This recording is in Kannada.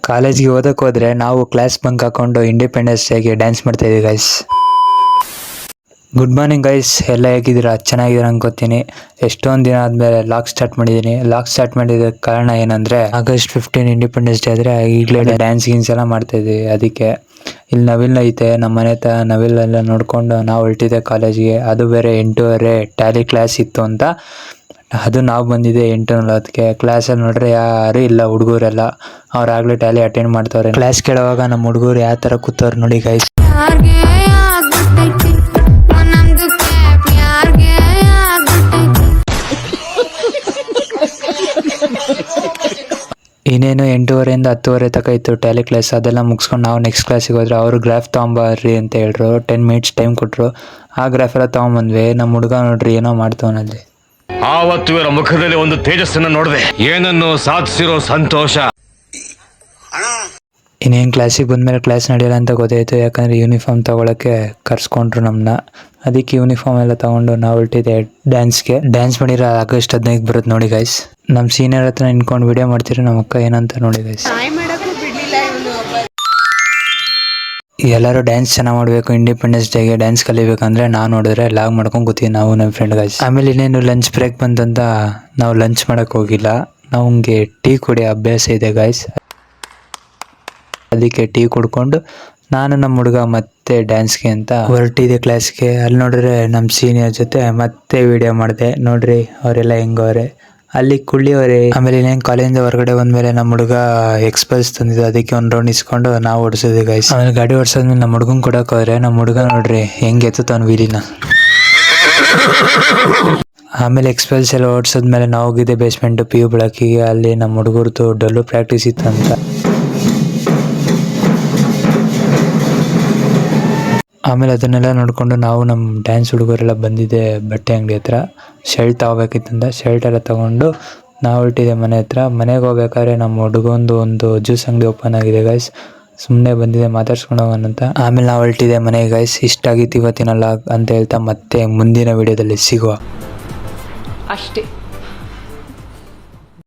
ಕಾಲೇಜ್ಗೆ ಓದಕ್ಕೆ ಹೋದ್ರೆ ನಾವು ಕ್ಲಾಸ್ ಬಂಕ್ ಹಾಕೊಂಡು ಇಂಡಿಪೆಂಡೆನ್ಸ್ ಡೇಗೆ ಡ್ಯಾನ್ಸ್ ಮಾಡ್ತಾ ಇದೀವಿ ಗೈಸ್. ಗುಡ್ ಮಾರ್ನಿಂಗ್ ಗೈಸ್, ಎಲ್ಲ ಹೇಗಿದ್ದೀರಾ? ಚೆನ್ನಾಗಿದ್ದೀರಾ ಅನ್ಕೋತೀನಿ. ಎಷ್ಟೊಂದು ದಿನ ಆದಮೇಲೆ ಲಾಗ್ ಸ್ಟಾರ್ಟ್ ಮಾಡಿದ್ದೀನಿ. ಲಾಗ್ ಸ್ಟಾರ್ಟ್ ಮಾಡಿದ ಕಾರಣ ಏನಂದರೆ August 15 ಇಂಡಿಪೆಂಡೆನ್ಸ್ ಡೇ ಆದರೆ ಈಗಲೇ ಡ್ಯಾನ್ಸ್ ಗೀನ್ಸ್ ಎಲ್ಲ ಮಾಡ್ತಾಯಿದ್ವಿ. ಅದಕ್ಕೆ ಇಲ್ಲಿ ನವಿಲ್ ಐತೆ, ನಮ್ಮ ಮನೆ ಹತ್ರ ನವಿಲೆಲ್ಲ ನೋಡಿಕೊಂಡು ನಾವು ಹೊರಟಿದ್ದೆ ಕಾಲೇಜಿಗೆ. ಅದು ಬೇರೆ 8:30 ಟ್ಯಾಲಿ ಕ್ಲಾಸ್ ಇತ್ತು ಅಂತ ಅದು ನಾವು ಬಂದಿದ್ದೆ 8:40ಕ್ಕೆ. ಕ್ಲಾಸಲ್ಲಿ ನೋಡ್ರೆ ಯಾರು ಇಲ್ಲ, ಹುಡುಗರೆಲ್ಲ ಅವ್ರಾಗಲೇ ಟ್ಯಾಲಿ ಅಟೆಂಡ್ ಮಾಡ್ತವ್ರೆ. ಕ್ಲಾಸ್ ಕೇಳುವಾಗ ನಮ್ಮ ಹುಡುಗರು ಯಾವ ಥರ ಕೂತವ್ರು ನೋಡಿ ಗೈಸ್. ಇನ್ನೇನು 8:30 10:00 ತನಕ ಇತ್ತು ಟ್ಯಾಲಿ ಕ್ಲಾಸ್. ಅದೆಲ್ಲ ಮುಗಿಸ್ಕೊಂಡು ನಾವು ನೆಕ್ಸ್ಟ್ ಕ್ಲಾಸಿಗೆ ಹೋದ್ರೆ ಅವರು ಗ್ರಾಫ್ ತೊಗೊಂಬರ್ರಿ ಅಂತ ಹೇಳ್ರು. 10 ಮಿನಿಟ್ಸ್ ಟೈಮ್ ಕೊಟ್ಟರು. ಆ ಗ್ರಾಫ್ ಎಲ್ಲ ತೊಗೊಂಬಂದ್ವಿ. ನಮ್ಮ ಹುಡುಗ ನೋಡ್ರಿ ಏನೋ ಮಾಡ್ತವನಲ್ಲಿ. ಆವತ್ತು ಇವರ ಮುಖದಲ್ಲಿ ಒಂದು ತೇಜಸ್ಸನ್ನು ನೋಡಿದೆ, ಏನನ್ನು ಸಾಧಿಸಿರೋ ಸಂತೋಷ. ಇನ್ನೇನು ಕ್ಲಾಸಿಗೆ ಬಂದಮೇಲೆ ಕ್ಲಾಸ್ ನಡೆಯಲ್ಲ ಅಂತ ಗೊತ್ತಾಯಿತು. ಯಾಕಂದರೆ ಯೂನಿಫಾರ್ಮ್ ತೊಗೊಳಕ್ಕೆ ಕರ್ಸ್ಕೊಂಡ್ರು ನಮ್ಮನ್ನ. ಅದಕ್ಕೆ ಯೂನಿಫಾರ್ಮ್ ಎಲ್ಲ ತೊಗೊಂಡು ನಾವು ಹೊರಟಿದ್ದೆ ಡ್ಯಾನ್ಸ್ಗೆ. ಡ್ಯಾನ್ಸ್ ಮಾಡಿರೋ August 15 ಬರುತ್ತೆ ನೋಡಿ ಗೈಸ್. ನಮ್ಮ ಸೀನಿಯರ್ ಹತ್ರ ನಿಂತ್ಕೊಂಡು ವಿಡಿಯೋ ಮಾಡ್ತೀರಿ. ನಮ್ಮ ಅಕ್ಕ ಏನಂತ ನೋಡಿ ಗೈಸ್. ಎಲ್ಲರೂ ಡ್ಯಾನ್ಸ್ ಚೆನ್ನಾಗಿ ಮಾಡಬೇಕು, ಇಂಡಿಪೆಂಡೆನ್ಸ್ ಡೇಗೆ ಡ್ಯಾನ್ಸ್ ಕಲಿಬೇಕಂದ್ರೆ ನಾವು ನೋಡಿದ್ರೆ ಲಾಗ್ ಮಾಡ್ಕೊಂಡು ಕೂತೀವಿ ನಾವು ನಮ್ಮ ಫ್ರೆಂಡ್ ಗೈಸ್. ಆಮೇಲೆ ಇನ್ನೇನು ಲಂಚ್ ಬ್ರೇಕ್ ಬಂತಂತ ನಾವು ಲಂಚ್ ಮಾಡೋಕ್ಕೆ ಹೋಗಿಲ್ಲ. ನಮಗೆ ಟೀ ಕುಡಿಯೋ ಅಭ್ಯಾಸ ಇದೆ ಗೈಸ್. ಅದಕ್ಕೆ ಟೀ ಕುಡ್ಕೊಂಡು ನಾನು ನಮ್ಮ ಹುಡುಗ ಮತ್ತೆ ಡ್ಯಾನ್ಸ್ಗೆ ಅಂತ ಹೊರಟಿದ್ದೆ ಕ್ಲಾಸ್ಗೆ. ಅಲ್ಲಿ ನೋಡಿದ್ರೆ ನಮ್ಮ ಸೀನಿಯರ್ ಜೊತೆ ಮತ್ತೆ ವಿಡಿಯೋ ಮಾಡಿದೆ. ನೋಡ್ರಿ ಅವರೆಲ್ಲ ಹೆಂಗವ್ರೆ, ಅಲ್ಲಿ ಕುಳ್ಳಿಯವರೇ. ಆಮೇಲೆ ಇನ್ನೇನು ಕಾಲೇಜಿಂದ ಹೊರಗಡೆ ಬಂದಮೇಲೆ ನಮ್ಮ ಹುಡುಗ ಎಕ್ಸ್ಪಲ್ಸ್ ತಂದಿದ್ದು, ಅದಕ್ಕೆ ಒಂದು ರೌಂಡ್ ಇಸ್ಕೊಂಡು ನಾವು ಓಡಿಸಿದ್ವಿ ಗೈಸ್. ಆಮೇಲೆ ಗಾಡಿ ಓಡಿಸೋದ್ಮೇಲೆ ನಮ್ಮ ಹುಡುಗನ್ ಕೊಡಕ್ಕೆ ಹೋದ್ರೆ ನಮ್ಮ ಹುಡುಗ ನೋಡ್ರಿ ಹೆಂಗೆ ಎತ್ತುತ್ತ ಅವ್ನು ವೀಲಿನ. ಆಮೇಲೆ ಎಕ್ಸ್ಪಲ್ಸ್ ಎಲ್ಲ ಓಡಿಸೋದ್ಮೇಲೆ ನಾವು ಹೋಗಿದ್ದೆ ಬೇಸ್ಮೆಂಟ್ PU ಬೆಳಕಿಗೆ. ಅಲ್ಲಿ ನಮ್ಮ ಹುಡುಗರದು ಡಲ್ಲು ಪ್ರಾಕ್ಟೀಸ್ ಇತ್ತಂತ. ಆಮೇಲೆ ಅದನ್ನೆಲ್ಲ ನೋಡಿಕೊಂಡು ನಾವು ನಮ್ಮ ಡ್ಯಾನ್ಸ್ ಹುಡುಗರೆಲ್ಲ ಬಂದಿದ್ದೆ ಬಟ್ಟೆ ಅಂಗಡಿ ಹತ್ರ. ಶರ್ಟ್ ತೊಗೋಬೇಕಿತ್ತಂತ ಶರ್ಟ್ ಎಲ್ಲ ತೊಗೊಂಡು ನಾವು ಹೊರಟಿದ್ದೆ ಮನೆ ಹತ್ರ. ಮನೆಗೆ ಹೋಗ್ಬೇಕಾದ್ರೆ ನಮ್ಮ ಹುಡುಗಂದು ಒಂದು ಜ್ಯೂಸ್ ಅಂಗಡಿ ಓಪನ್ ಆಗಿದೆ ಗೈಸ್. ಸುಮ್ಮನೆ ಬಂದಿದೆ ಮಾತಾಡ್ಸ್ಕೊಂಡು ಹೋಗೋಣಂತ. ಆಮೇಲೆ ನಾವು ಹೊರಟಿದ್ದೆ ಮನೆಗೆ ಗೈಸ್. ಇಷ್ಟ ಆಗಿತ್ತು ಇವತ್ತಿನ ಲಾಗ್ ಅಂತ ಹೇಳ್ತಾ ಮತ್ತೆ ಮುಂದಿನ ವಿಡಿಯೋದಲ್ಲಿ ಸಿಗುವ ಅಷ್ಟೇ.